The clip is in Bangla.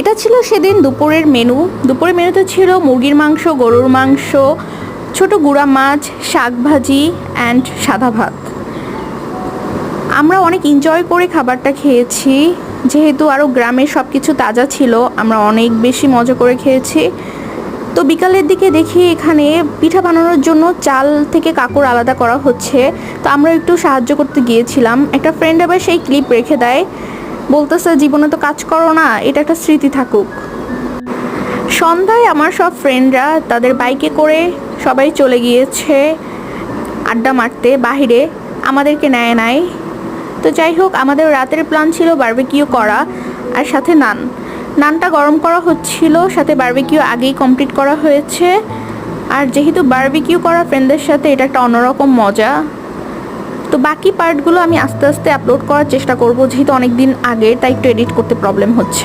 এটা ছিল সেদিন দুপুরের মেনু। দুপুরের মেনুতে ছিল মুরগির মাংস, গরুর মাংস, ছোট গুঁড়া মাছ, শাক ভাজি অ্যান্ড সাদা ভাত। আমরা অনেক এনজয় করে খাবারটা খেয়েছি, যেহেতু আরও গ্রামের সব কিছু তাজা ছিল, আমরা অনেক বেশি মজা করে খেয়েছি। তো বিকালের দিকে দেখি এখানে পিঠা বানানোর জন্য চাল থেকে কাকড় আলাদা করা হচ্ছে। তো আমরা একটু সাহায্য করতে গিয়েছিলাম। একটা ফ্রেন্ড আবার সেই ক্লিপ রেখে দেয়, বলতেছে জীবনে তো কাজ করো না, এটা একটা স্মৃতি থাকুক। সন্ধ্যায় আমার সব ফ্রেন্ডরা তাদের বাইকে করে সবাই চলে গিয়েছে আড্ডা মারতে বাহিরে, আমাদেরকে নেয় নাই। তো যাই হোক, আমাদের রাতের প্ল্যান ছিল বারবিকিউ করা আর সাথে নানটা গরম করা হচ্ছিল, সাথে বারবিকিউ আগেই কমপ্লিট করা হয়েছে। আর যেহেতু বারবিকিউ করা ফ্রেন্ডদের সাথে এটা একটা অন্যরকম মজা। তো বাকি পার্টগুলো আমি আস্তে আস্তে আপলোড করার চেষ্টা করব, যেহেতু অনেক দিন আগে, তাই একটু এডিট করতে প্রবলেম হচ্ছে।